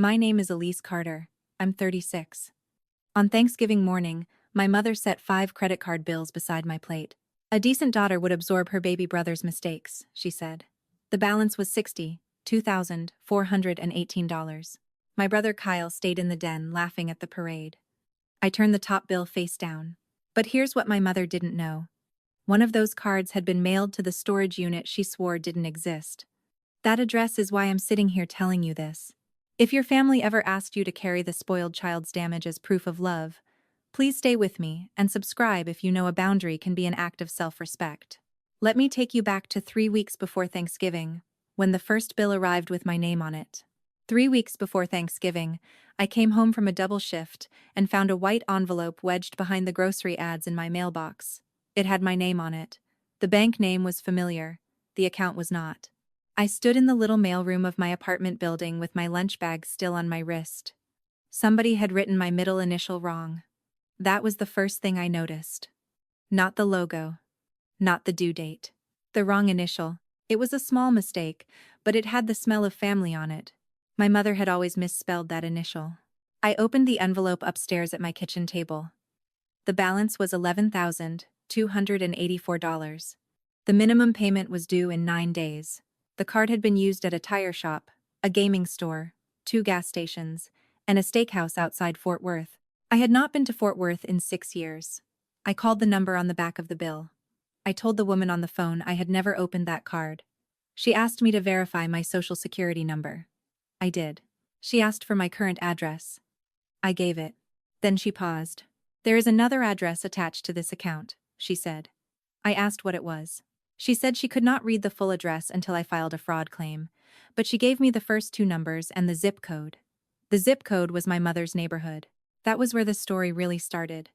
My name is Elise Carter. I'm 36. On Thanksgiving morning, my mother set 5 credit card bills beside my plate. A decent daughter would absorb her baby brother's mistakes, she said. The balance was $62,418. My brother Kyle stayed in the den laughing at the parade. I turned the top bill face down. But here's what my mother didn't know. One of those cards had been mailed to the storage unit she swore didn't exist. That address is why I'm sitting here telling you this. If your family ever asked you to carry the spoiled child's damage as proof of love, please stay with me and subscribe if you know a boundary can be an act of self-respect. Let me take you back to 3 weeks before Thanksgiving, when the first bill arrived with my name on it. 3 weeks before Thanksgiving, I came home from a double shift and found a white envelope wedged behind the grocery ads in my mailbox. It had my name on it. The bank name was familiar, the account was not. I stood in the little mailroom of my apartment building with my lunch bag still on my wrist. Somebody had written my middle initial wrong. That was the first thing I noticed. Not the logo. Not the due date. The wrong initial. It was a small mistake, but it had the smell of family on it. My mother had always misspelled that initial. I opened the envelope upstairs at my kitchen table. The balance was $11,284. The minimum payment was due in 9 days. The card had been used at a tire shop, a gaming store, 2 gas stations, and a steakhouse outside Fort Worth. I had not been to Fort Worth in 6 years. I called the number on the back of the bill. I told the woman on the phone I had never opened that card. She asked me to verify my social security number. I did. She asked for my current address. I gave it. Then she paused. There is another address attached to this account, she said. I asked what it was. She said she could not read the full address until I filed a fraud claim, but she gave me the first 2 numbers and the zip code. The zip code was my mother's neighborhood. That was where the story really started.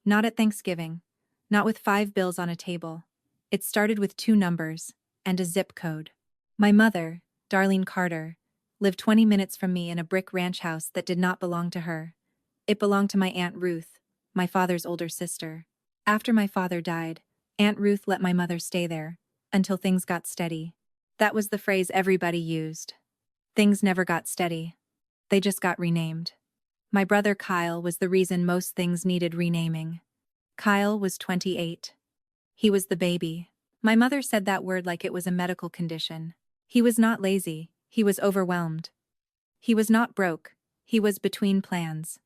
Not at Thanksgiving. Not with 5 bills on a table. It started with 2 numbers and a zip code. My mother, Darlene Carter, lived 20 minutes from me in a brick ranch house that did not belong to her. It belonged to my Aunt Ruth, my father's older sister. After my father died, Aunt Ruth let my mother stay there, until things got steady. That was the phrase everybody used. Things never got steady. They just got renamed. My brother Kyle was the reason most things needed renaming. Kyle was 28. He was the baby. My mother said that word like it was a medical condition. He was not lazy, he was overwhelmed. He was not broke, he was between plans.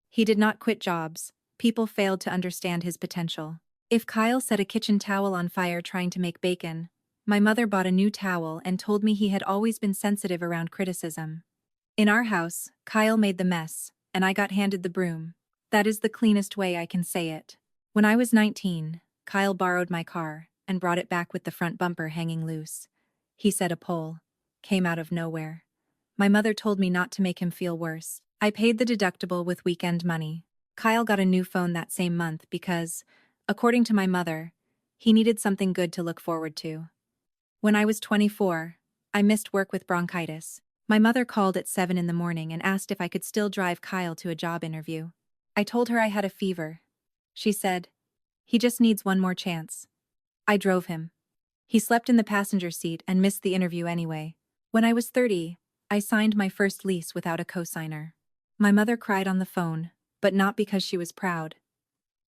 He did not quit jobs. People failed to understand his potential. If Kyle set a kitchen towel on fire trying to make bacon, my mother bought a new towel and told me he had always been sensitive around criticism. In our house, Kyle made the mess, and I got handed the broom. That is the cleanest way I can say it. When I was 19, Kyle borrowed my car and brought it back with the front bumper hanging loose. He said a pole came out of nowhere. My mother told me not to make him feel worse. I paid the deductible with weekend money. Kyle got a new phone that same month because, according to my mother, he needed something good to look forward to. When I was 24, I missed work with bronchitis. My mother called at 7 in the morning and asked if I could still drive Kyle to a job interview. I told her I had a fever. She said, "He just needs one more chance." I drove him. He slept in the passenger seat and missed the interview anyway. When I was 30, I signed my first lease without a cosigner. My mother cried on the phone, but not because she was proud.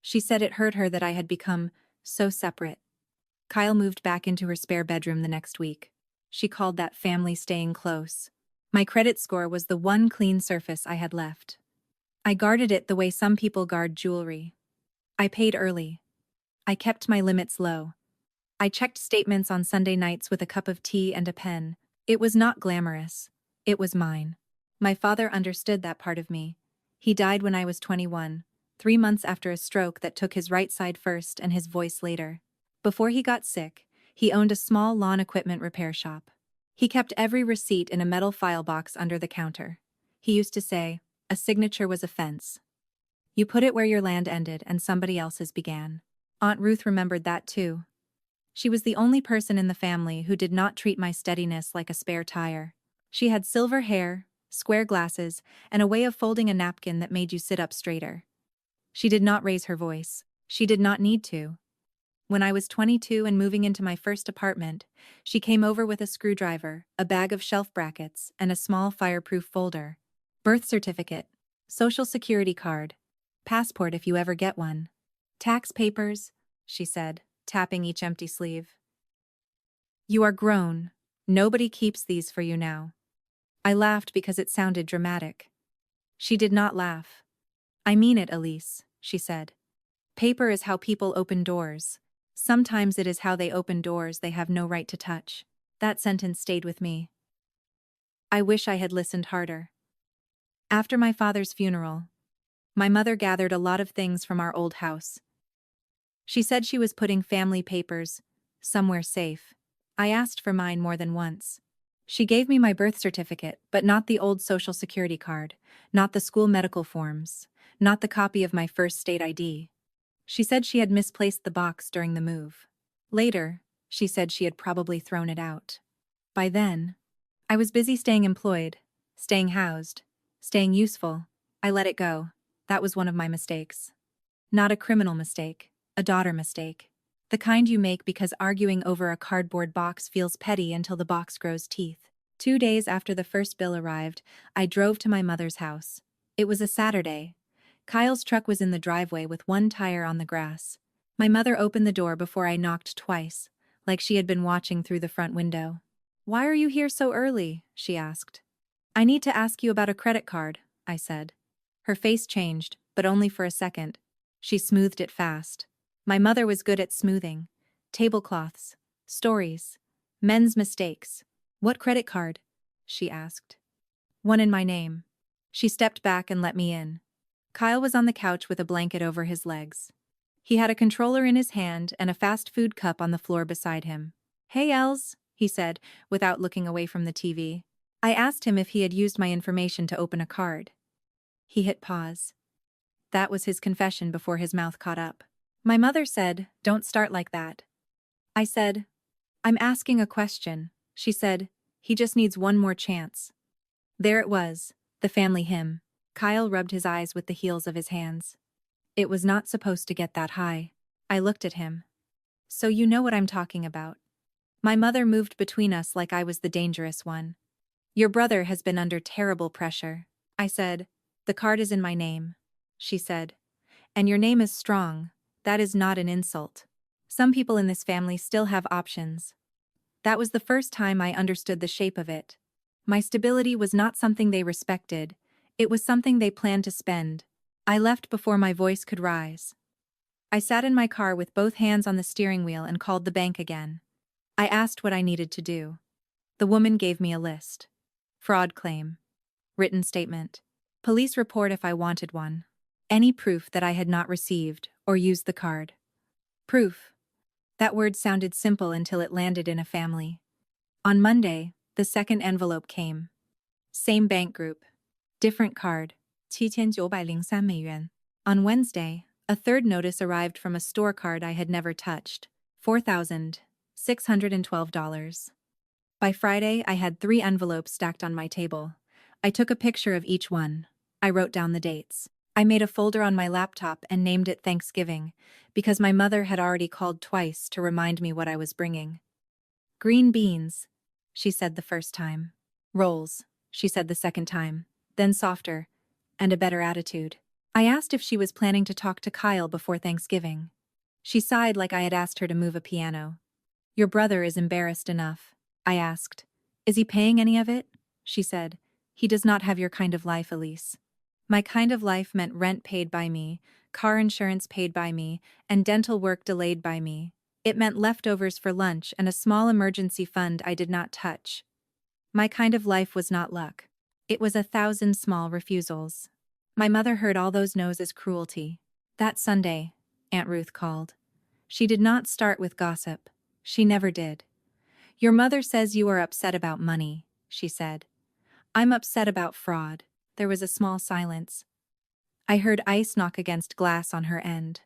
She said it hurt her that I had become so separate. Kyle moved back into her spare bedroom the next week. She called that family staying close. My credit score was the one clean surface I had left. I guarded it the way some people guard jewelry. I paid early. I kept my limits low. I checked statements on Sunday nights with a cup of tea and a pen. It was not glamorous. It was mine. My father understood that part of me. He died when I was 21, 3 months after a stroke that took his right side first and his voice later. Before he got sick, he owned a small lawn equipment repair shop. He kept every receipt in a metal file box under the counter. He used to say, "A signature was a fence. You put it where your land ended and somebody else's began." Aunt Ruth remembered that too. She was the only person in the family who did not treat my steadiness like a spare tire. She had silver hair, square glasses, and a way of folding a napkin that made you sit up straighter. She did not raise her voice. She did not need to. When I was 22 and moving into my first apartment, she came over with a screwdriver, a bag of shelf brackets, and a small fireproof folder. Birth certificate, social security card, passport if you ever get one. Tax papers, she said, tapping each empty sleeve. You are grown. Nobody keeps these for you now. I laughed because it sounded dramatic. She did not laugh. I mean it, Elise, she said. Paper is how people open doors. Sometimes it is how they open doors they have no right to touch. That sentence stayed with me. I wish I had listened harder. After my father's funeral, my mother gathered a lot of things from our old house. She said she was putting family papers somewhere safe. I asked for mine more than once. She gave me my birth certificate, but not the old social security card, not the school medical forms, not the copy of my first state ID. She said she had misplaced the box during the move. Later, she said she had probably thrown it out. By then, I was busy staying employed, staying housed, staying useful. I let it go. That was one of my mistakes. Not a criminal mistake, a daughter mistake. The kind you make because arguing over a cardboard box feels petty until the box grows teeth. 2 days after the first bill arrived, I drove to my mother's house. It was a Saturday. Kyle's truck was in the driveway with one tire on the grass. My mother opened the door before I knocked twice, like she had been watching through the front window. "Why are you here so early?" she asked. "I need to ask you about a credit card," I said. Her face changed, but only for a second. She smoothed it fast. My mother was good at smoothing. Tablecloths, stories, men's mistakes. "What credit card?" she asked. "One in my name." She stepped back and let me in. Kyle was on the couch with a blanket over his legs. He had a controller in his hand and a fast food cup on the floor beside him. "Hey, Els," he said, without looking away from the TV. I asked him if he had used my information to open a card. He hit pause. That was his confession before his mouth caught up. My mother said, "Don't start like that." I said, "I'm asking a question." She said, "He just needs one more chance." There it was, the family hymn. Kyle rubbed his eyes with the heels of his hands. It was not supposed to get that high. I looked at him. "So you know what I'm talking about." My mother moved between us like I was the dangerous one. "Your brother has been under terrible pressure." I said, "The card is in my name." She said, "And your name is strong. That is not an insult. Some people in this family still have options." That was the first time I understood the shape of it. My stability was not something they respected. It was something they planned to spend. I left before my voice could rise. I sat in my car with both hands on the steering wheel and called the bank again. I asked what I needed to do. The woman gave me a list. Fraud claim. Written statement. Police report if I wanted one. Any proof that I had not received or used the card. Proof. That word sounded simple until it landed in a family. On Monday, the second envelope came. Same bank group. Different card. 7,903 美元. On Wednesday, a third notice arrived from a store card I had never touched. $4,612. By Friday, I had 3 envelopes stacked on my table. I took a picture of each one. I wrote down the dates. I made a folder on my laptop and named it Thanksgiving, because my mother had already called twice to remind me what I was bringing. "Green beans," she said the first time. "Rolls," she said the second time, then softer, and a better attitude. I asked if she was planning to talk to Kyle before Thanksgiving. She sighed like I had asked her to move a piano. "Your brother is embarrassed enough," I asked. "Is he paying any of it?" She said, "He does not have your kind of life, Elise." My kind of life meant rent paid by me, car insurance paid by me, and dental work delayed by me. It meant leftovers for lunch and a small emergency fund I did not touch. My kind of life was not luck. It was 1,000 small refusals. My mother heard all those no's as cruelty. That Sunday, Aunt Ruth called. She did not start with gossip. She never did. "Your mother says you are upset about money," she said. "I'm upset about fraud." There was a small silence. I heard ice knock against glass on her end.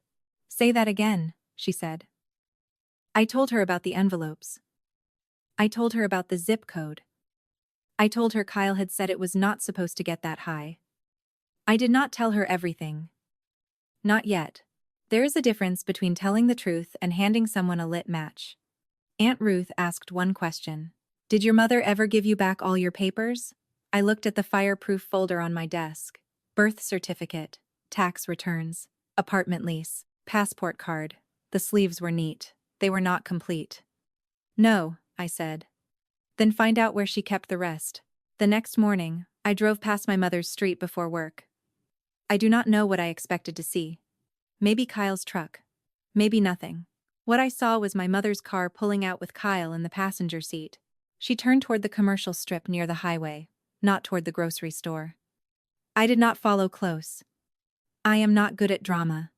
"Say that again," she said. I told her about the envelopes. I told her about the zip code. I told her Kyle had said it was not supposed to get that high. I did not tell her everything. Not yet. There is a difference between telling the truth and handing someone a lit match. Aunt Ruth asked one question. "Did your mother ever give you back all your papers?" I looked at the fireproof folder on my desk. Birth certificate, tax returns, apartment lease, passport card. The sleeves were neat. They were not complete. No, I said. Then find out where she kept the rest. The next morning, I drove past my mother's street before work. I do not know what I expected to see. Maybe Kyle's truck. Maybe nothing. What I saw was my mother's car pulling out with Kyle in the passenger seat. She turned toward the commercial strip near the highway, not toward the grocery store. I did not follow close. I am not good at drama.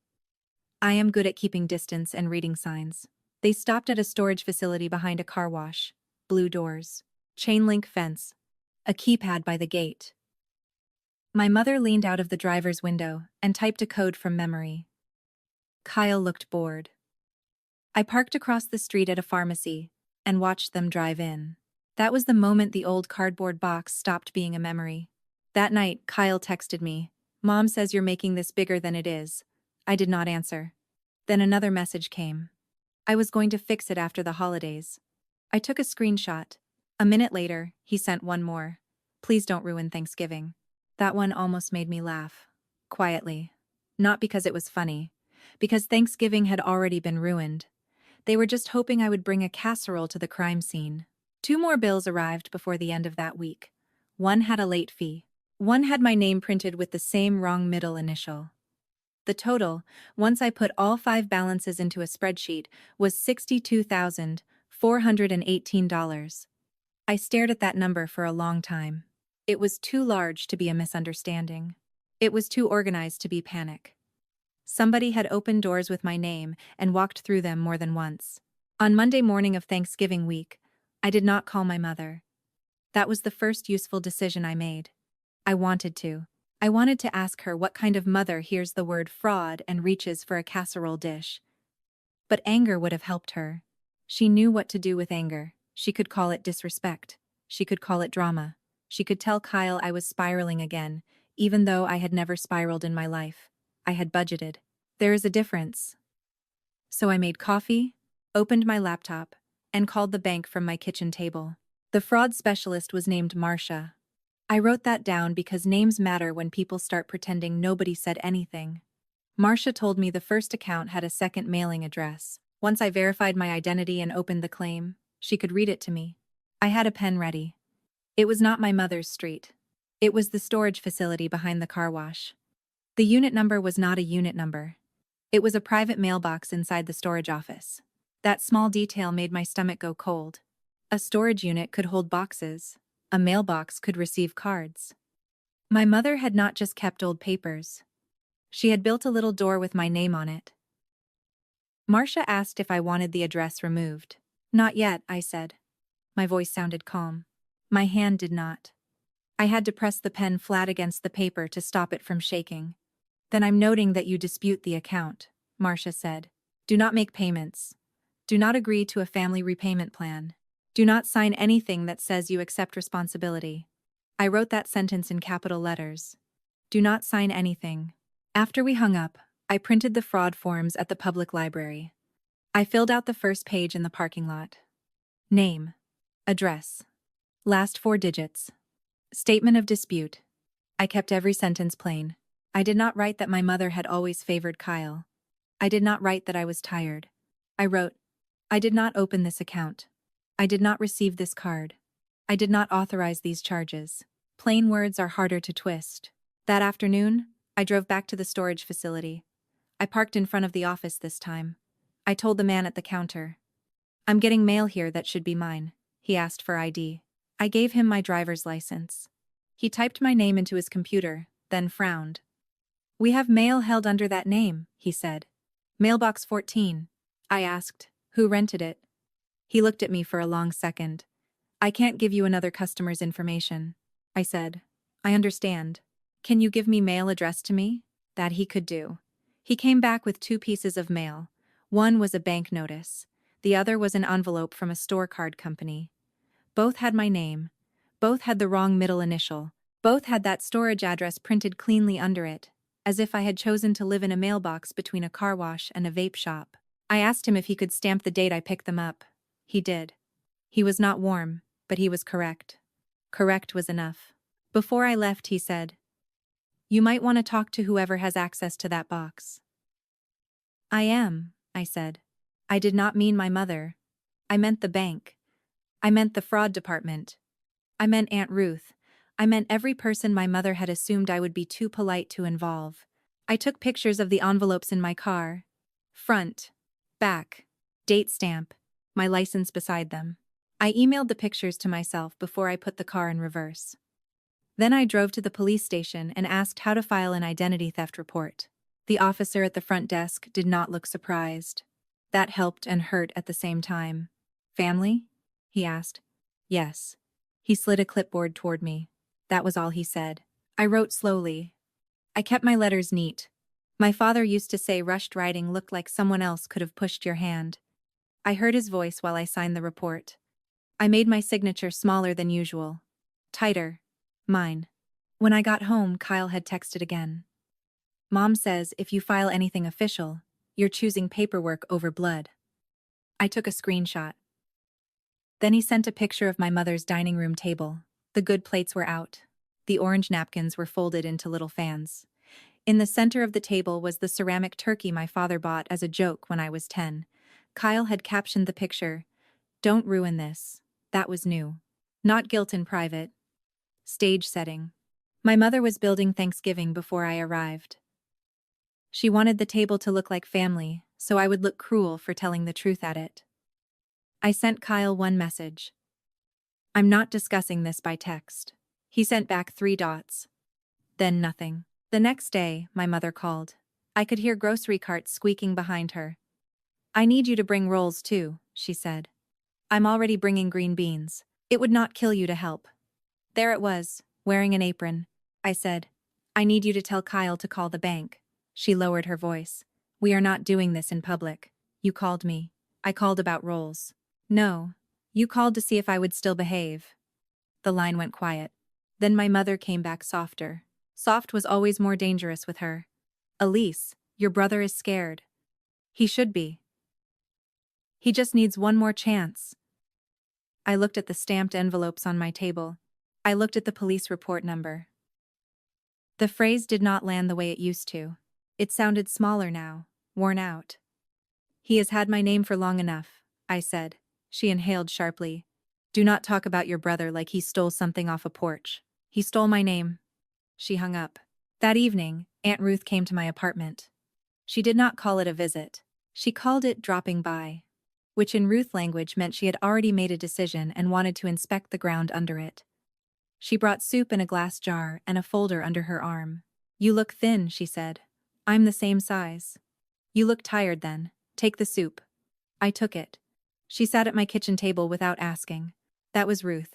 I am good at keeping distance and reading signs. They stopped at a storage facility behind a car wash. Blue doors. Chain link fence. A keypad by the gate. My mother leaned out of the driver's window and typed a code from memory. Kyle looked bored. I parked across the street at a pharmacy and watched them drive in. That was the moment the old cardboard box stopped being a memory. That night, Kyle texted me, "Mom says you're making this bigger than it is." I did not answer. Then another message came. I was going to fix it after the holidays. I took a screenshot. A minute later, he sent one more. "Please don't ruin Thanksgiving." That one almost made me laugh. Quietly. Not because it was funny. Because Thanksgiving had already been ruined. They were just hoping I would bring a casserole to the crime scene. 2 more bills arrived before the end of that week. One had a late fee. One had my name printed with the same wrong middle initial. The total, once I put all 5 balances into a spreadsheet, was $62,418. I stared at that number for a long time. It was too large to be a misunderstanding. It was too organized to be panic. Somebody had opened doors with my name and walked through them more than once. On Monday morning of Thanksgiving week, I did not call my mother. That was the first useful decision I made. I wanted to. I wanted to ask her what kind of mother hears the word fraud and reaches for a casserole dish. But anger would have helped her. She knew what to do with anger. She could call it disrespect. She could call it drama. She could tell Kyle I was spiraling again, even though I had never spiraled in my life. I had budgeted. There is a difference. So I made coffee, opened my laptop, and called the bank from my kitchen table. The fraud specialist was named Marcia. I wrote that down because names matter when people start pretending nobody said anything. Marcia told me the first account had a second mailing address. Once I verified my identity and opened the claim, she could read it to me. I had a pen ready. It was not my mother's street. It was the storage facility behind the car wash. The unit number was not a unit number. It was a private mailbox inside the storage office. That small detail made my stomach go cold. A storage unit could hold boxes. A mailbox could receive cards. My mother had not just kept old papers. She had built a little door with my name on it. Marcia asked if I wanted the address removed. "Not yet," I said. My voice sounded calm. My hand did not. I had to press the pen flat against the paper to stop it from shaking. "Then I'm noting that you dispute the account," Marcia said. "Do not make payments. Do not agree to a family repayment plan. Do not sign anything that says you accept responsibility." I wrote that sentence in capital letters. Do not sign anything. After we hung up, I printed the fraud forms at the public library. I filled out the first page in the parking lot. Name. Address. Last 4 digits. Statement of dispute. I kept every sentence plain. I did not write that my mother had always favored Kyle. I did not write that I was tired. I wrote, "I did not open this account. I did not receive this card. I did not authorize these charges." Plain words are harder to twist. That afternoon, I drove back to the storage facility. I parked in front of the office this time. I told the man at the counter, "I'm getting mail here that should be mine." He asked for ID. I gave him my driver's license. He typed my name into his computer, then frowned. "We have mail held under that name," he said. "Mailbox 14. I asked, "Who rented it?" He looked at me for a long second. "I can't give you another customer's information." I said, "I understand. Can you give me mail addressed to me?" That he could do. He came back with 2 pieces of mail. One was a bank notice. The other was an envelope from a store card company. Both had my name. Both had the wrong middle initial. Both had that storage address printed cleanly under it, as if I had chosen to live in a mailbox between a car wash and a vape shop. I asked him if he could stamp the date I picked them up. He did. He was not warm, but he was correct. Correct was enough. Before I left, he said, "You might want to talk to whoever has access to that box." "I am," I said. "I did not mean my mother. I meant the bank. I meant the fraud department. I meant Aunt Ruth. I meant every person my mother had assumed I would be too polite to involve." I took pictures of the envelopes in my car. Front, back, date stamp, my license beside them. I emailed the pictures to myself before I put the car in reverse. Then I drove to the police station and asked how to file an identity theft report. The officer at the front desk did not look surprised. That helped and hurt at the same time. "Family?" he asked. "Yes." He slid a clipboard toward me. That was all he said. I wrote slowly. I kept my letters neat. My father used to say rushed writing looked like someone else could have pushed your hand. I heard his voice while I signed the report. I made my signature smaller than usual. Tighter. Mine. When I got home, Kyle had texted again. "Mom says if you file anything official, you're choosing paperwork over blood." I took a screenshot. Then he sent a picture of my mother's dining room table. The good plates were out. The orange napkins were folded into little fans. In the center of the table was the ceramic turkey my father bought as a joke when I was 10. Kyle had captioned the picture, "Don't ruin this." That was new. Not guilt in private. Stage setting. My mother was building Thanksgiving before I arrived. She wanted the table to look like family, so I would look cruel for telling the truth at it. I sent Kyle one message. "I'm not discussing this by text." He sent back 3 dots. Then nothing. The next day, my mother called. I could hear grocery carts squeaking behind her. "I need you to bring rolls too," she said. "I'm already bringing green beans. It would not kill you to help." There it was, wearing an apron. I said, "I need you to tell Kyle to call the bank." She lowered her voice. "We are not doing this in public. You called me." I called about rolls. "No. You called to see if I would still behave." The line went quiet. Then my mother came back softer. Soft was always more dangerous with her. "Elise, your brother is scared." "He should be. He just needs one more chance." I looked at the stamped envelopes on my table. I looked at the police report number. The phrase did not land the way it used to. It sounded smaller now, worn out. "He has had my name for long enough," I said. She inhaled sharply. "Do not talk about your brother like he stole something off a porch. He stole my name." She hung up. That evening, Aunt Ruth came to my apartment. She did not call it a visit. She called it dropping by, which in Ruth language meant she had already made a decision and wanted to inspect the ground under it. She brought soup in a glass jar and a folder under her arm. "You look thin," she said. "I'm the same size." "You look tired then. Take the soup." I took it. She sat at my kitchen table without asking. That was Ruth.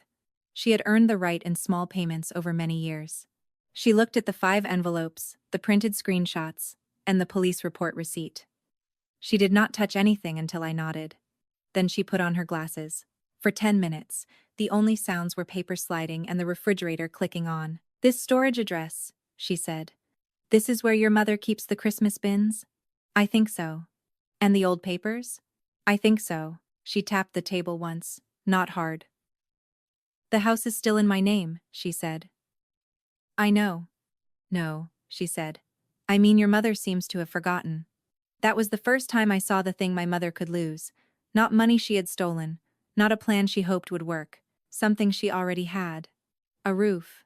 She had earned the right in small payments over many years. She looked at the 5 envelopes, the printed screenshots, and the police report receipt. She did not touch anything until I nodded. Then she put on her glasses. For 10 minutes, the only sounds were paper sliding and the refrigerator clicking on. "This storage address," she said. "This is where your mother keeps the Christmas bins?" "I think so." "And the old papers?" "I think so." She tapped the table once, not hard. "The house is still in my name," she said. "I know." "No," she said. "I mean your mother seems to have forgotten." That was the first time I saw the thing my mother could lose. Not money she had stolen, not a plan she hoped would work, something she already had. A roof.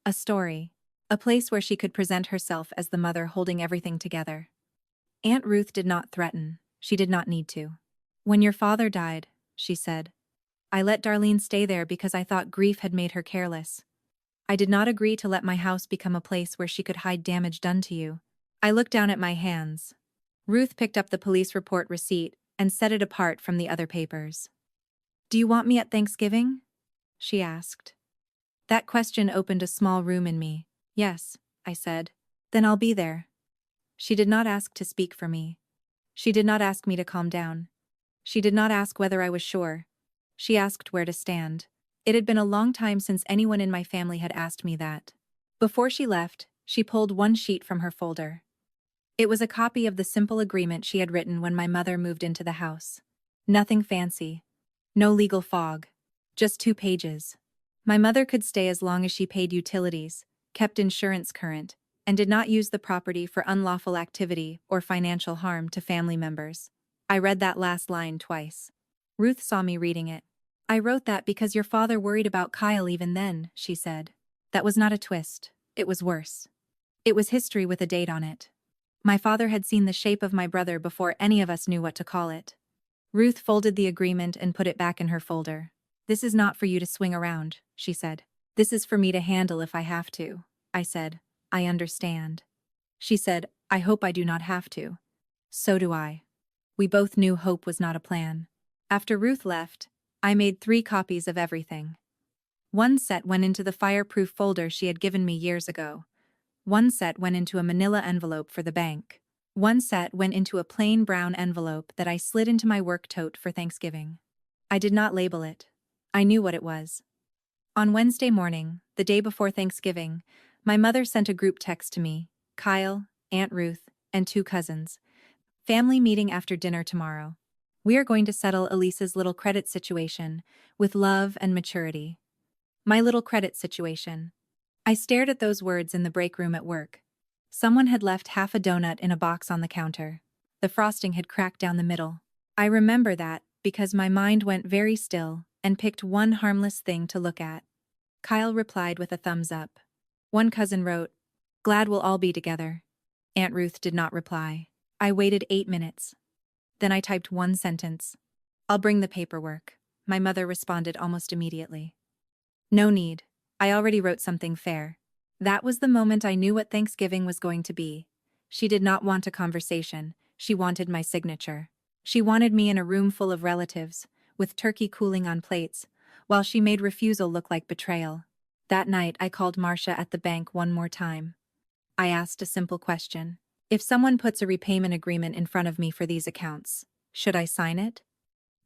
A story. A place where she could present herself as the mother holding everything together. Aunt Ruth did not threaten. She did not need to. "When your father died," she said, "I let Darlene stay there because I thought grief had made her careless. I did not agree to let my house become a place where she could hide damage done to you." I looked down at my hands. Ruth picked up the police report receipt and set it apart from the other papers. "Do you want me at Thanksgiving?" she asked. That question opened a small room in me. "Yes," I said. "Then I'll be there." She did not ask to speak for me. She did not ask me to calm down. She did not ask whether I was sure. She asked where to stand. It had been a long time since anyone in my family had asked me that. Before she left, she pulled one sheet from her folder. It was a copy of the simple agreement she had written when my mother moved into the house. Nothing fancy. No legal fog. Just 2 pages. My mother could stay as long as she paid utilities, kept insurance current, and did not use the property for unlawful activity or financial harm to family members. I read that last line twice. Ruth saw me reading it. I wrote that because your father worried about Kyle even then, she said. That was not a twist. It was worse. It was history with a date on it. My father had seen the shape of my brother before any of us knew what to call it. Ruth folded the agreement and put it back in her folder. This is not for you to swing around, she said. This is for me to handle if I have to. I said, I understand. She said, I hope I do not have to. So do I. We both knew hope was not a plan. After Ruth left, I made 3 copies of everything. One set went into the fireproof folder she had given me years ago. One set went into a manila envelope for the bank. One set went into a plain brown envelope that I slid into my work tote for Thanksgiving. I did not label it. I knew what it was. On Wednesday morning, the day before Thanksgiving, my mother sent a group text to me, Kyle, Aunt Ruth, and 2 cousins. Family meeting after dinner tomorrow. We are going to settle Elise's little credit situation with love and maturity. My little credit situation. I stared at those words in the break room at work. Someone had left half a donut in a box on the counter. The frosting had cracked down the middle. I remember that because my mind went very still and picked one harmless thing to look at. Kyle replied with a thumbs up. One cousin wrote, Glad we'll all be together. Aunt Ruth did not reply. I waited 8 minutes. Then I typed one sentence. I'll bring the paperwork. My mother responded almost immediately. No need. I already wrote something fair. That was the moment I knew what Thanksgiving was going to be. She did not want a conversation. She wanted my signature. She wanted me in a room full of relatives, with turkey cooling on plates, while she made refusal look like betrayal. That night I called Marcia at the bank one more time. I asked a simple question. If someone puts a repayment agreement in front of me for these accounts, should I sign it?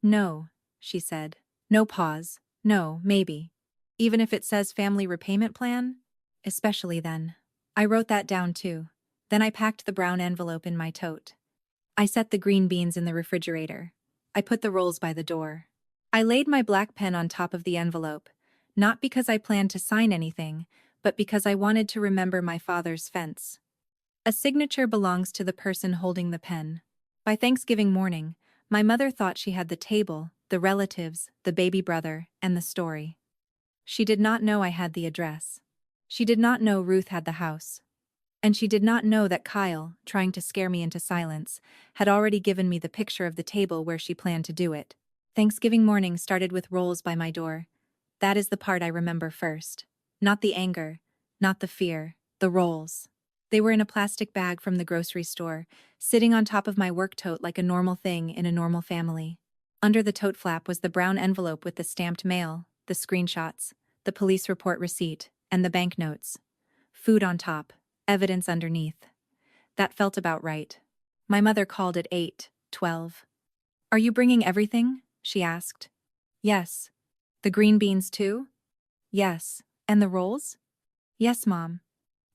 No, she said. No pause. No, maybe. Even if it says family repayment plan? Especially then. I wrote that down too. Then I packed the brown envelope in my tote. I set the green beans in the refrigerator. I put the rolls by the door. I laid my black pen on top of the envelope, not because I planned to sign anything, but because I wanted to remember my father's fence. A signature belongs to the person holding the pen. By Thanksgiving morning, my mother thought she had the table, the relatives, the baby brother, and the story. She did not know I had the address. She did not know Ruth had the house. And she did not know that Kyle, trying to scare me into silence, had already given me the picture of the table where she planned to do it. Thanksgiving morning started with rolls by my door. That is the part I remember first. Not the anger, not the fear, the rolls. They were in a plastic bag from the grocery store, sitting on top of my work tote like a normal thing in a normal family. Under the tote flap was the brown envelope with the stamped mail, the screenshots, the police report receipt, and the banknotes. Food on top, evidence underneath. That felt about right. My mother called at 8:12. Are you bringing everything? She asked. Yes. The green beans too? Yes. And the rolls? Yes, Mom.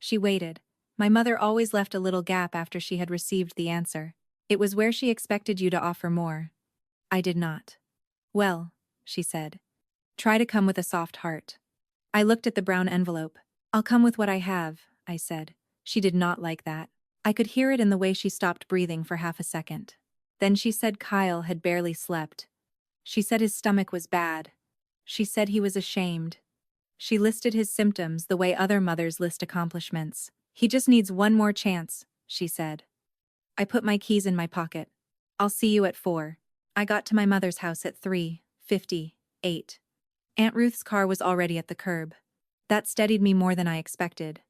She waited. My mother always left a little gap after she had received the answer. It was where she expected you to offer more. I did not. Well, she said. Try to come with a soft heart. I looked at the brown envelope. I'll come with what I have, I said. She did not like that. I could hear it in the way she stopped breathing for half a second. Then she said Kyle had barely slept. She said his stomach was bad. She said he was ashamed. She listed his symptoms the way other mothers list accomplishments. He just needs one more chance, she said. I put my keys in my pocket. I'll see you at 4. I got to my mother's house at 3:58. Aunt Ruth's car was already at the curb. That steadied me more than I expected.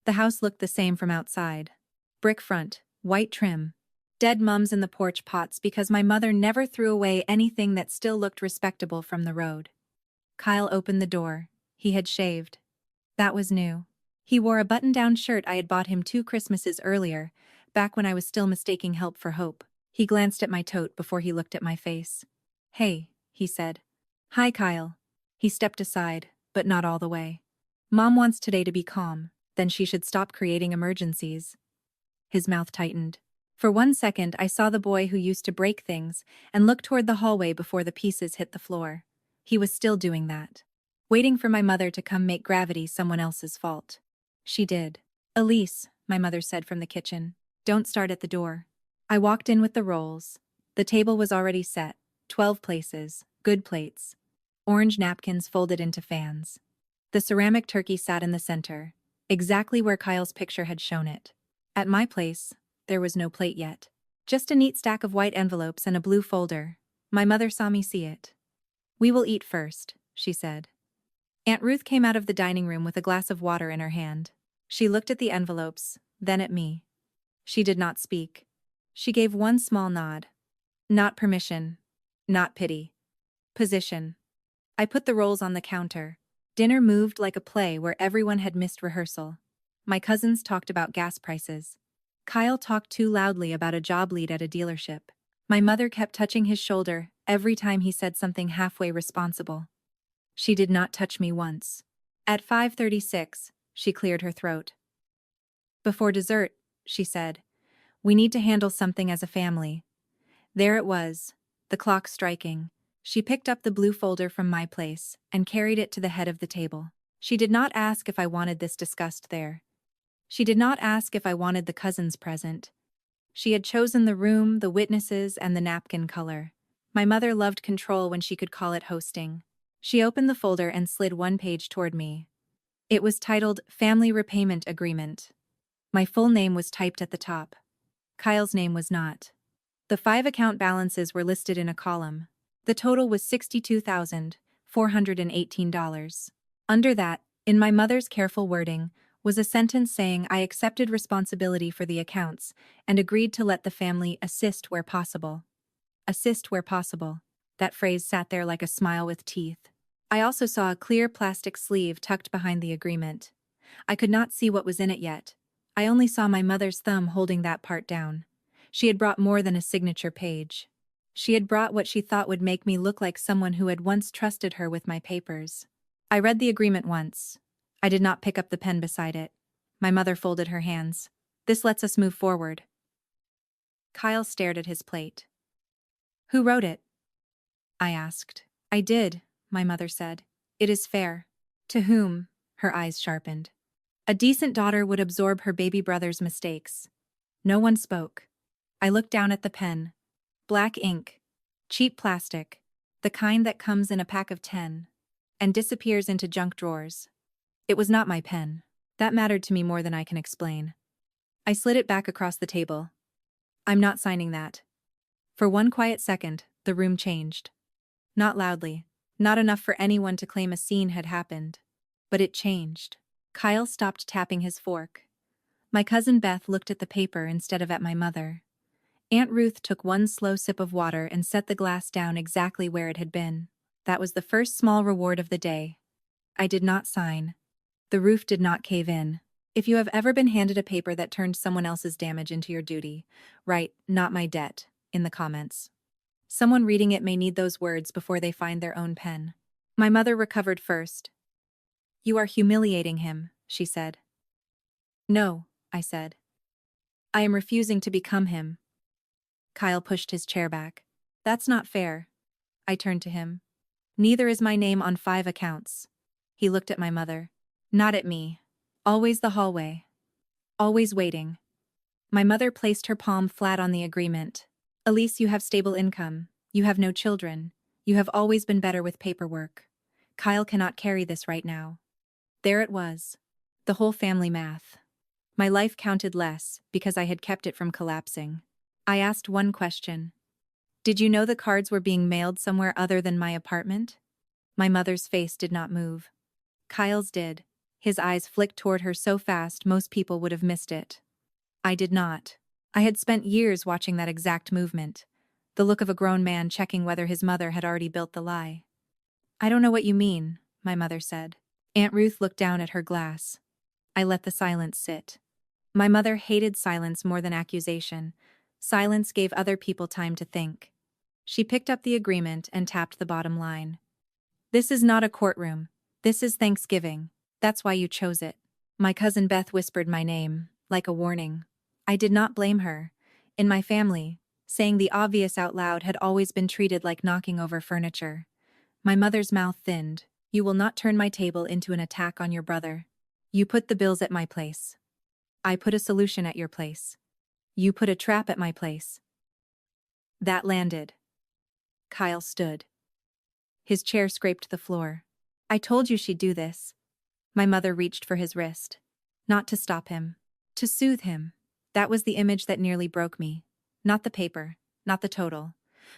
The house looked the same from outside. Brick front, white trim. Dead mums in the porch pots because my mother never threw away anything that still looked respectable from the road. Kyle opened the door. He had shaved. That was new. He wore a button-down shirt I had bought him 2 Christmases earlier, back when I was still mistaking help for hope. He glanced at my tote before he looked at my face. Hey, he said. Hi, Kyle. He stepped aside, but not all the way. Mom wants today to be calm, then she should stop creating emergencies. His mouth tightened. For 1 second I saw the boy who used to break things and look toward the hallway before the pieces hit the floor. He was still doing that. waiting for my mother to come make gravity someone else's fault. She did. "Elise," my mother said from the kitchen, "don't start at the door." I walked in with the rolls. The table was already set, 12 places, good plates, orange napkins folded into fans. The ceramic turkey sat in the center, exactly where Kyle's picture had shown it. At my place, there was no plate yet. Just a neat stack of white envelopes and a blue folder. My mother saw me see it. "We will eat first," she said. Aunt Ruth came out of the dining room with a glass of water in her hand. She looked at the envelopes, then at me. She did not speak. She gave one small nod. Not permission. Not pity. Position. I put the rolls on the counter. Dinner moved like a play where everyone had missed rehearsal. My cousins talked about gas prices. Kyle talked too loudly about a job lead at a dealership. My mother kept touching his shoulder every time he said something halfway responsible. She did not touch me once. At 5:36, she cleared her throat. "Before dessert," she said, "we need to handle something as a family." There it was, the clock striking. She picked up the blue folder from my place and carried it to the head of the table. She did not ask if I wanted this discussed there. She did not ask if I wanted the cousins present. She had chosen the room, the witnesses, and the napkin color. My mother loved control when she could call it hosting. She opened the folder and slid one page toward me. It was titled Family Repayment Agreement. My full name was typed at the top. Kyle's name was not. The 5 account balances were listed in a column. The total was $62,418. Under that, in my mother's careful wording, was a sentence saying I accepted responsibility for the accounts and agreed to let the family assist where possible. Assist where possible. That phrase sat there like a smile with teeth. I also saw a clear plastic sleeve tucked behind the agreement. I could not see what was in it yet. I only saw my mother's thumb holding that part down. She had brought more than a signature page. She had brought what she thought would make me look like someone who had once trusted her with my papers. I read the agreement once. I did not pick up the pen beside it. My mother folded her hands. "This lets us move forward." Kyle stared at his plate. "Who wrote it?" I asked. "I did," my mother said. "It is fair." "To whom?" Her eyes sharpened. "A decent daughter would absorb her baby brother's mistakes." No one spoke. I looked down at the pen. Black ink. Cheap plastic. The kind that comes in a pack of 10. And disappears into junk drawers. It was not my pen. That mattered to me more than I can explain. I slid it back across the table. "I'm not signing that." For one quiet second, the room changed. Not loudly. Not enough for anyone to claim a scene had happened. But it changed. Kyle stopped tapping his fork. My cousin Beth looked at the paper instead of at my mother. Aunt Ruth took one slow sip of water and set the glass down exactly where it had been. That was the first small reward of the day. I did not sign. The roof did not cave in. If you have ever been handed a paper that turned someone else's damage into your duty, write, "Not my debt," in the comments. Someone reading it may need those words before they find their own pen. My mother recovered first. "You are humiliating him," she said. "No," I said. "I am refusing to become him." Kyle pushed his chair back. "That's not fair." I turned to him. "Neither is my name on 5 accounts." He looked at my mother. Not at me. Always the hallway. Always waiting. My mother placed her palm flat on the agreement. "Elise, you have stable income. You have no children. You have always been better with paperwork. Kyle cannot carry this right now." There it was. The whole family math. My life counted less because I had kept it from collapsing. I asked one question. "Did you know the cards were being mailed somewhere other than my apartment?" My mother's face did not move. Kyle's did. His eyes flicked toward her so fast most people would have missed it. I did not. I had spent years watching that exact movement. The look of a grown man checking whether his mother had already built the lie. "I don't know what you mean," my mother said. Aunt Ruth looked down at her glass. I let the silence sit. My mother hated silence more than accusation. Silence gave other people time to think. She picked up the agreement and tapped the bottom line. "This is not a courtroom. This is Thanksgiving. That's why you chose it." My cousin Beth whispered my name, like a warning. I did not blame her. In my family, saying the obvious out loud had always been treated like knocking over furniture. My mother's mouth thinned. You will not turn my table into an attack on your brother. You put the bills at my place. I put a solution at your place. You put a trap at my place. That landed. Kyle stood. His chair scraped the floor. I told you she'd do this. My mother reached for his wrist. Not to stop him. To soothe him. That was the image that nearly broke me. Not the paper. Not the total.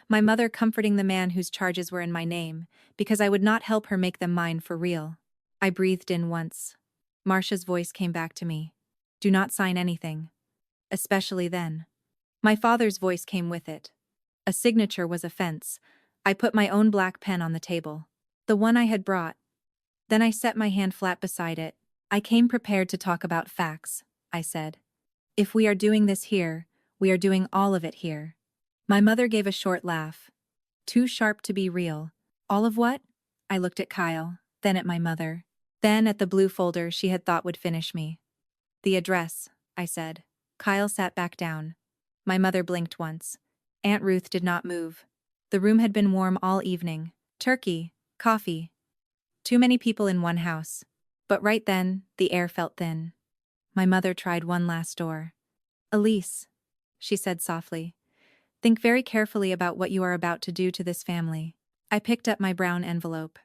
My mother comforting the man whose charges were in my name, because I would not help her make them mine for real. I breathed in once. Marcia's voice came back to me. Do not sign anything. Especially then. My father's voice came with it. A signature was offense. I put my own black pen on the table. The one I had brought. Then I set my hand flat beside it. I came prepared to talk about facts, I said. If we are doing this here, we are doing all of it here. My mother gave a short laugh. Too sharp to be real. All of what? I looked at Kyle, then at my mother. Then at the blue folder she had thought would finish me. The address, I said. Kyle sat back down. My mother blinked once. Aunt Ruth did not move. The room had been warm all evening. Turkey, coffee. Too many people in one house. But right then, the air felt thin. My mother tried one last door. Elise, she said softly. Think very carefully about what you are about to do to this family. I picked up my brown envelope.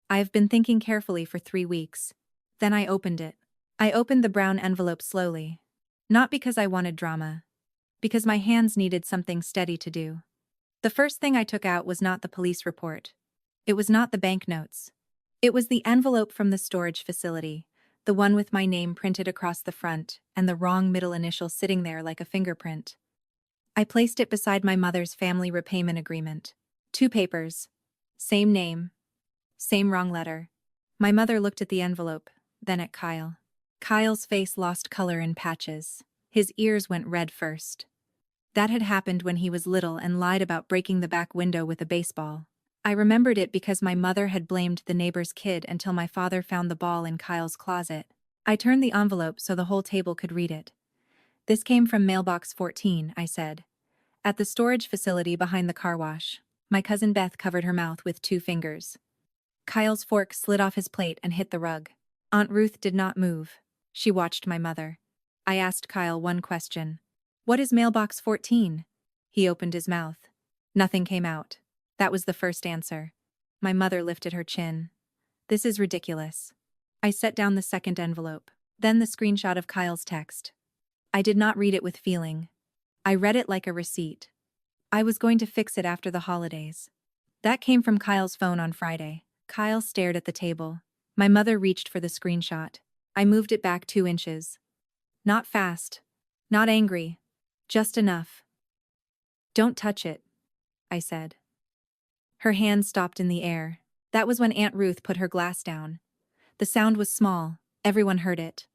I have been thinking carefully for 3 weeks. Then I opened it. I opened the brown envelope slowly. Not because I wanted drama. Because my hands needed something steady to do. The first thing I took out was not the police report. It was not the banknotes. It was the envelope from the storage facility, the one with my name printed across the front and the wrong middle initial sitting there like a fingerprint. I placed it beside my mother's family repayment agreement. 2 papers. Same name. Same wrong letter. My mother looked at the envelope, then at Kyle. Kyle's face lost color in patches. His ears went red first. That had happened when he was little and lied about breaking the back window with a baseball. I remembered it because my mother had blamed the neighbor's kid until my father found the ball in Kyle's closet. I turned the envelope so the whole table could read it. This came from mailbox 14, I said. At the storage facility behind the car wash. My cousin Beth covered her mouth with 2 fingers. Kyle's fork slid off his plate and hit the rug. Aunt Ruth did not move. She watched my mother. I asked Kyle one question. What is mailbox 14? He opened his mouth. Nothing came out. That was the first answer. My mother lifted her chin. This is ridiculous. I set down the second envelope, then the screenshot of Kyle's text. I did not read it with feeling. I read it like a receipt. I was going to fix it after the holidays. That came from Kyle's phone on Friday. Kyle stared at the table. My mother reached for the screenshot. I moved it back 2 inches. Not fast. Not angry. Just enough. Don't touch it, I said. Her hand stopped in the air. That was when Aunt Ruth put her glass down. The sound was small. Everyone heard it.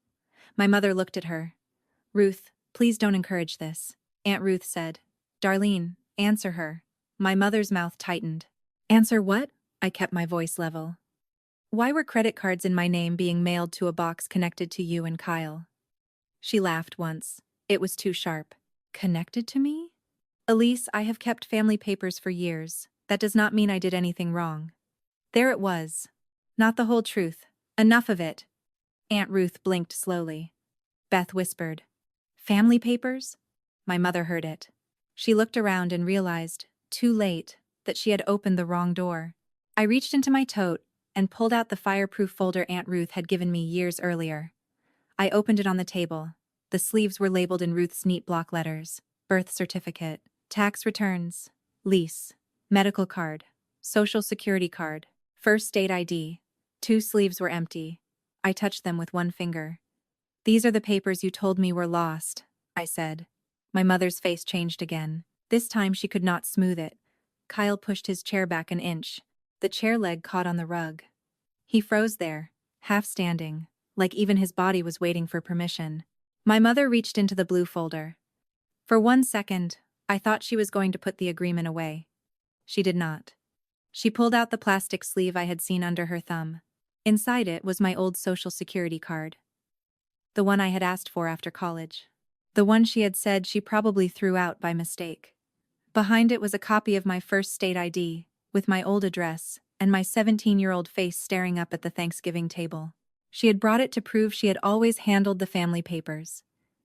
My mother looked at her. Ruth, please don't encourage this. Aunt Ruth said. Darlene, answer her. My mother's mouth tightened. Answer what? I kept my voice level. Why were credit cards in my name being mailed to a box connected to you and Kyle? She laughed once. It was too sharp. Connected to me? Elise, I have kept family papers for years. That does not mean I did anything wrong. There it was. Not the whole truth. Enough of it. Aunt Ruth blinked slowly. Beth whispered. Family papers? My mother heard it. She looked around and realized, too late, that she had opened the wrong door. I reached into my tote and pulled out the fireproof folder Aunt Ruth had given me years earlier. I opened it on the table. The sleeves were labeled in Ruth's neat block letters. Birth certificate, tax returns, lease, medical card, social security card, first state ID. 2 sleeves were empty. I touched them with 1 finger. These are the papers you told me were lost, I said. My mother's face changed again. This time she could not smooth it. Kyle pushed his chair back an inch. The chair leg caught on the rug. He froze there, half standing, like even his body was waiting for permission. My mother reached into the blue folder. For 1 second, I thought she was going to put the agreement away. She did not. She pulled out the plastic sleeve I had seen under her thumb. Inside it was my old social security card. The one I had asked for after college. The one she had said she probably threw out by mistake. Behind it was a copy of my first state ID, with my old address and my 17-year-old face staring up at the Thanksgiving table. She had brought it to prove she had always handled the family papers.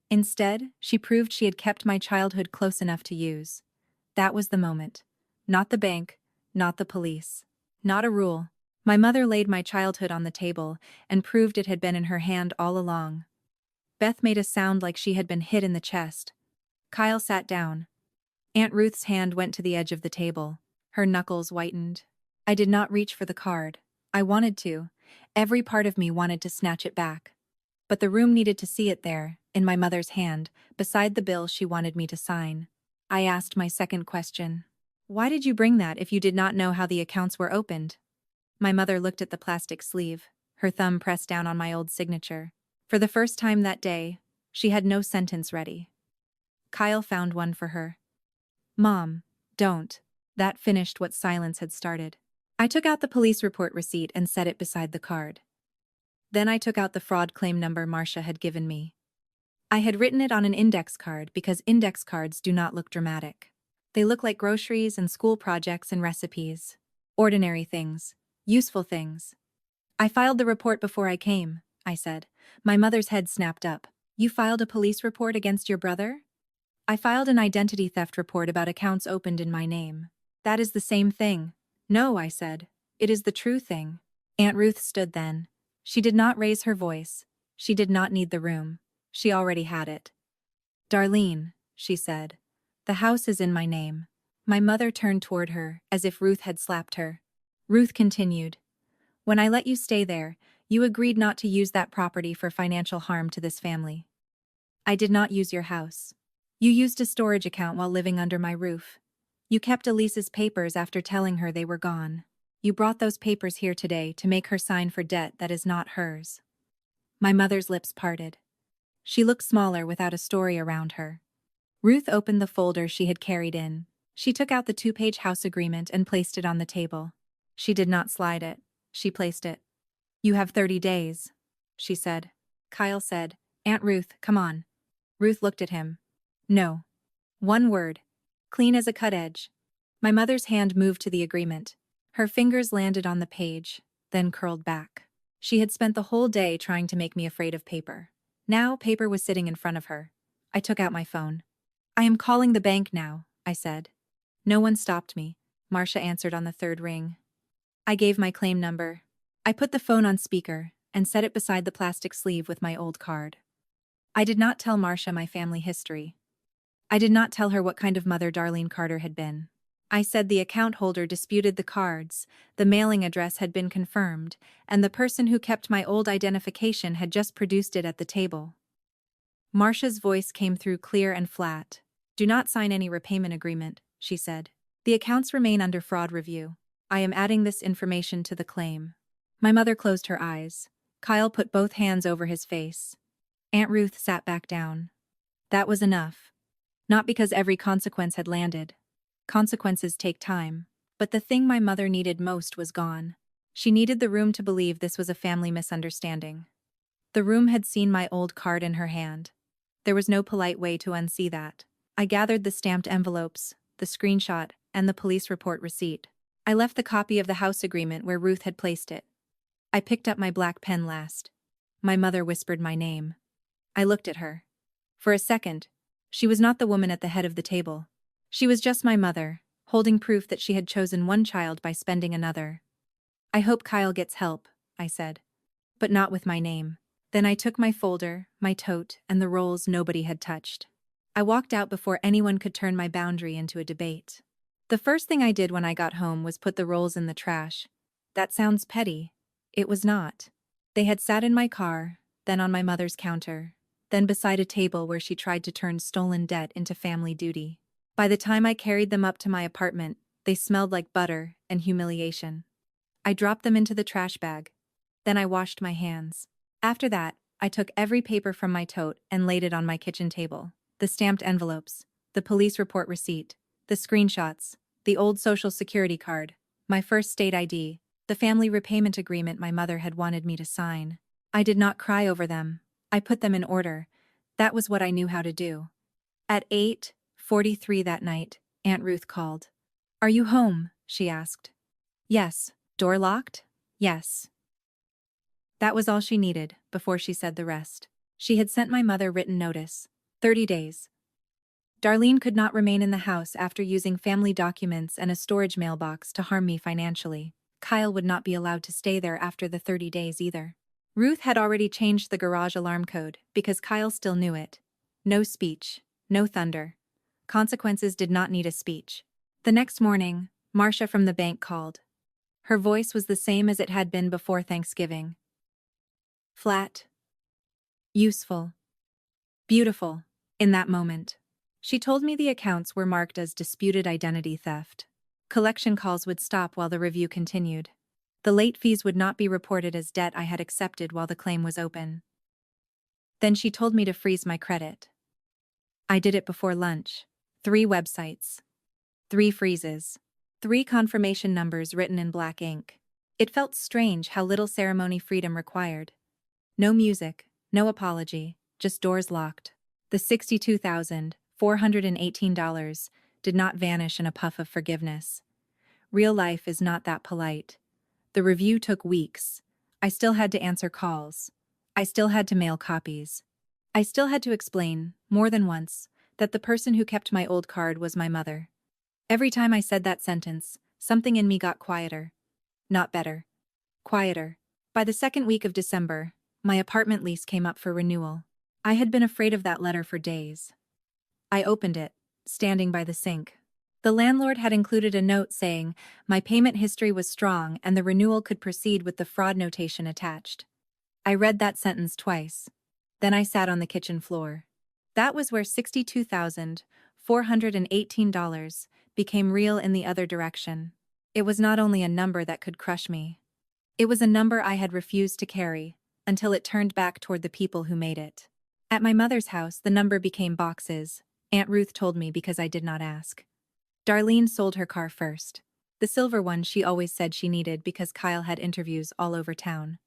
Instead, she proved she had kept my childhood close enough to use. That was the moment. Not the bank, not the police. Not a rule. My mother laid my childhood on the table and proved it had been in her hand all along. Beth made a sound like she had been hit in the chest. Kyle sat down. Aunt Ruth's hand went to the edge of the table. Her knuckles whitened. I did not reach for the card. I wanted to. Every part of me wanted to snatch it back. But the room needed to see it there, in my mother's hand, beside the bill she wanted me to sign. I asked my second question. Why did you bring that if you did not know how the accounts were opened? My mother looked at the plastic sleeve, her thumb pressed down on my old signature. For the first time that day, she had no sentence ready. Kyle found one for her. Mom, don't. That finished what silence had started. I took out the police report receipt and set it beside the card. Then I took out the fraud claim number Marcia had given me. I had written it on an index card because index cards do not look dramatic. They look like groceries and school projects and recipes. Ordinary things. Useful things. I filed the report before I came, I said. My mother's head snapped up. You filed a police report against your brother? I filed an identity theft report about accounts opened in my name. That is the same thing. No, I said. It is the true thing. Aunt Ruth stood then. She did not raise her voice. She did not need the room. She already had it. Darlene, she said. The house is in my name. My mother turned toward her, as if Ruth had slapped her. Ruth continued. When I let you stay there, you agreed not to use that property for financial harm to this family. I did not use your house. You used a storage account while living under my roof. You kept Elise's papers after telling her they were gone. You brought those papers here today to make her sign for debt that is not hers. My mother's lips parted. She looked smaller without a story around her. Ruth opened the folder she had carried in. She took out the 2-page house agreement and placed it on the table. She did not slide it. She placed it. You have 30 days, she said. Kyle said, Aunt Ruth, come on. Ruth looked at him. No. One word. Clean as a cut edge. My mother's hand moved to the agreement. Her fingers landed on the page, then curled back. She had spent the whole day trying to make me afraid of paper. Now paper was sitting in front of her. I took out my phone. I am calling the bank now, I said. No one stopped me. Marcia answered on the third ring. I gave my claim number. I put the phone on speaker and set it beside the plastic sleeve with my old card. I did not tell Marcia my family history. I did not tell her what kind of mother Darlene Carter had been. I said the account holder disputed the cards, the mailing address had been confirmed, and the person who kept my old identification had just produced it at the table. Marcia's voice came through clear and flat. Do not sign any repayment agreement, she said. The accounts remain under fraud review. I am adding this information to the claim. My mother closed her eyes. Kyle put both hands over his face. Aunt Ruth sat back down. That was enough. Not because every consequence had landed. Consequences take time. But the thing my mother needed most was gone. She needed the room to believe this was a family misunderstanding. The room had seen my old card in her hand. There was no polite way to unsee that. I gathered the stamped envelopes, the screenshot, and the police report receipt. I left the copy of the house agreement where Ruth had placed it. I picked up my black pen last. My mother whispered my name. I looked at her. For a second, she was not the woman at the head of the table. She was just my mother, holding proof that she had chosen one child by spending another. I hope Kyle gets help, I said. But not with my name. Then I took my folder, my tote, and the rolls nobody had touched. I walked out before anyone could turn my boundary into a debate. The first thing I did when I got home was put the rolls in the trash. That sounds petty. It was not. They had sat in my car, then on my mother's counter, then beside a table where she tried to turn stolen debt into family duty. By the time I carried them up to my apartment, they smelled like butter and humiliation. I dropped them into the trash bag. Then I washed my hands. After that, I took every paper from my tote and laid it on my kitchen table. The stamped envelopes, the police report receipt, the screenshots, the old social security card, my first state ID, the family repayment agreement my mother had wanted me to sign. I did not cry over them. I put them in order. That was what I knew how to do. At 8:43 that night, Aunt Ruth called. Are you home? She asked. Yes. Door locked? Yes. That was all she needed, before she said the rest. She had sent my mother written notice. 30 days. Darlene could not remain in the house after using family documents and a storage mailbox to harm me financially. Kyle would not be allowed to stay there after the 30 days either. Ruth had already changed the garage alarm code because Kyle still knew it. No speech. No thunder. Consequences did not need a speech. The next morning, Marcia from the bank called. Her voice was the same as it had been before Thanksgiving. Flat. Useful. Beautiful. In that moment. She told me the accounts were marked as disputed identity theft. Collection calls would stop while the review continued. The late fees would not be reported as debt I had accepted while the claim was open. Then she told me to freeze my credit. I did it before lunch. 3 websites. 3 freezes. 3 confirmation numbers written in black ink. It felt strange how little ceremony freedom required. No music, no apology, just doors locked. The $62,418 did not vanish in a puff of forgiveness. Real life is not that polite. The review took weeks. I still had to answer calls. I still had to mail copies. I still had to explain, more than once, that the person who kept my old card was my mother. Every time I said that sentence, something in me got quieter. Not better. Quieter. By the second week of December, my apartment lease came up for renewal. I had been afraid of that letter for days. I opened it, standing by the sink. The landlord had included a note saying my payment history was strong and the renewal could proceed with the fraud notation attached. I read that sentence twice. Then I sat on the kitchen floor. That was where $62,418 became real in the other direction. It was not only a number that could crush me. It was a number I had refused to carry, until it turned back toward the people who made it. At my mother's house, the number became boxes. Aunt Ruth told me because I did not ask. Darlene sold her car first. The silver one she always said she needed because Kyle had interviews all over town.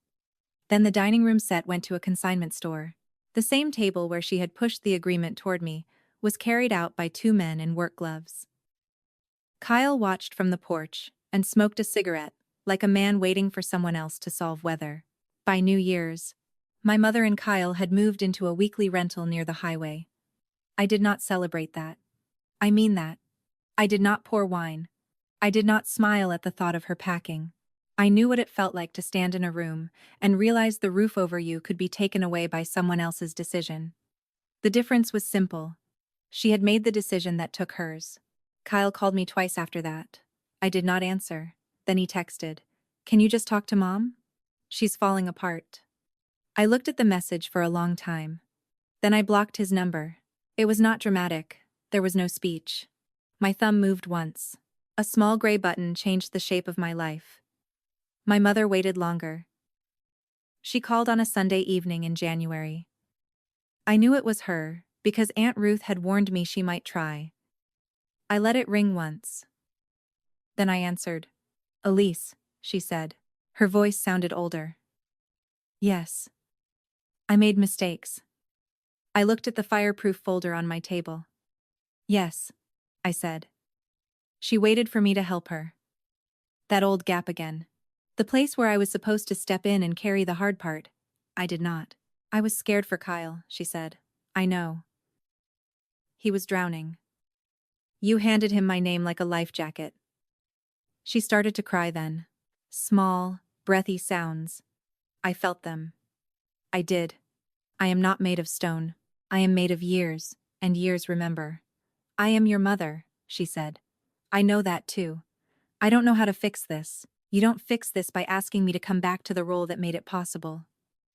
Then the dining room set went to a consignment store. The same table where she had pushed the agreement toward me was carried out by 2 men in work gloves. Kyle watched from the porch and smoked a cigarette, like a man waiting for someone else to solve weather. By New Year's, my mother and Kyle had moved into a weekly rental near the highway. I did not celebrate that. I mean that. I did not pour wine. I did not smile at the thought of her packing. I knew what it felt like to stand in a room and realize the roof over you could be taken away by someone else's decision. The difference was simple. She had made the decision that took hers. Kyle called me twice after that. I did not answer. Then he texted, "Can you just talk to Mom? She's falling apart." I looked at the message for a long time. Then I blocked his number. It was not dramatic. There was no speech. My thumb moved once. A small gray button changed the shape of my life. My mother waited longer. She called on a Sunday evening in January. I knew it was her, because Aunt Ruth had warned me she might try. I let it ring once. Then I answered. "Elise," she said. Her voice sounded older. "Yes. I made mistakes." I looked at the fireproof folder on my table. "Yes," I said. She waited for me to help her. That old gap again. The place where I was supposed to step in and carry the hard part. I did not. "I was scared for Kyle," she said. "I know. He was drowning. You handed him my name like a life jacket." She started to cry then. Small, breathy sounds. I felt them. I did. I am not made of stone. I am made of years, and years remember. "I am your mother," she said. "I know that too. I don't know how to fix this. You don't fix this by asking me to come back to the role that made it possible."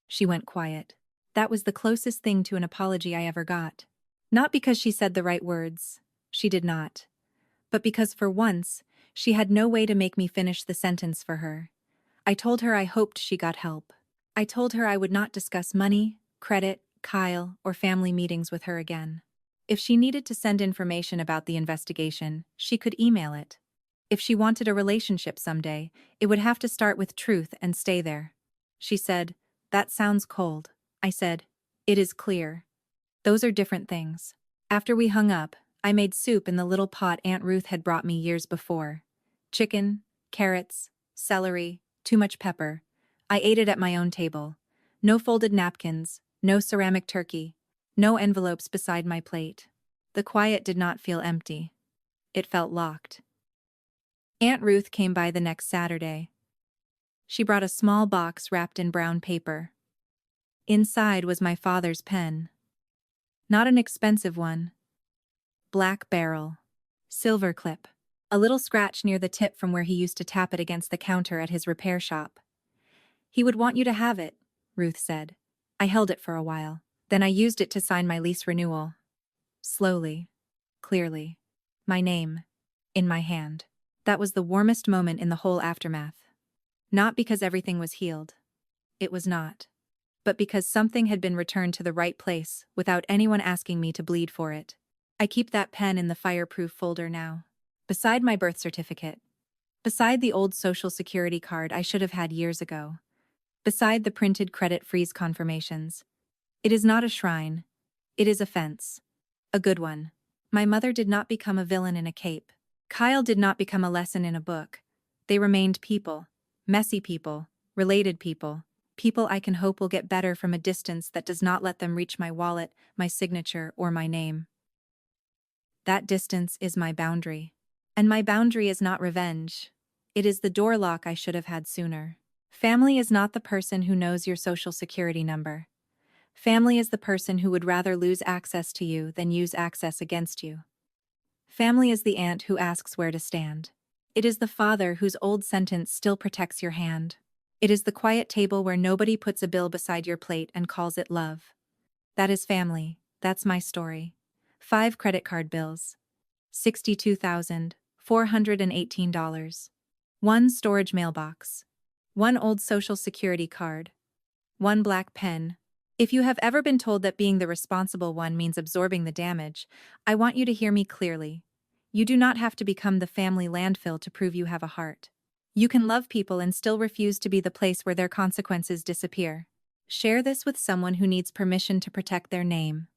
She went quiet. That was the closest thing to an apology I ever got. Not because she said the right words. She did not. But because for once, she had no way to make me finish the sentence for her. I told her I hoped she got help. I told her I would not discuss money, credit, Kyle, or family meetings with her again. If she needed to send information about the investigation, she could email it. If she wanted a relationship someday, it would have to start with truth and stay there. She said, "That sounds cold." I said, "It is clear. Those are different things." After we hung up, I made soup in the little pot Aunt Ruth had brought me years before. Chicken, carrots, celery, too much pepper. I ate it at my own table. No folded napkins, no ceramic turkey, no envelopes beside my plate. The quiet did not feel empty. It felt locked. Aunt Ruth came by the next Saturday. She brought a small box wrapped in brown paper. Inside was my father's pen. Not an expensive one. Black barrel. Silver clip. A little scratch near the tip from where he used to tap it against the counter at his repair shop. "He would want you to have it," Ruth said. I held it for a while. Then I used it to sign my lease renewal. Slowly. Clearly. My name. In my hand. That was the warmest moment in the whole aftermath. Not because everything was healed. It was not. But because something had been returned to the right place without anyone asking me to bleed for it. I keep that pen in the fireproof folder now. Beside my birth certificate. Beside the old Social Security card I should have had years ago. Beside the printed credit freeze confirmations. It is not a shrine. It is a fence. A good one. My mother did not become a villain in a cape. Kyle did not become a lesson in a book. They remained people. Messy people. Related people. People I can hope will get better from a distance that does not let them reach my wallet, my signature, or my name. That distance is my boundary. And my boundary is not revenge. It is the door lock I should have had sooner. Family is not the person who knows your social security number. Family is the person who would rather lose access to you than use access against you. Family is the aunt who asks where to stand. It is the father whose old sentence still protects your hand. It is the quiet table where nobody puts a bill beside your plate and calls it love. That is family. That's my story. 5 credit card bills. $62,418. 1 storage mailbox. 1 old Social Security card. 1 black pen. If you have ever been told that being the responsible one means absorbing the damage, I want you to hear me clearly. You do not have to become the family landfill to prove you have a heart. You can love people and still refuse to be the place where their consequences disappear. Share this with someone who needs permission to protect their name.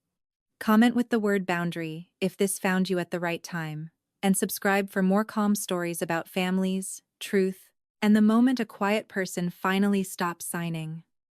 Comment with the word boundary if this found you at the right time, and subscribe for more calm stories about families, truth, and the moment a quiet person finally stops signing.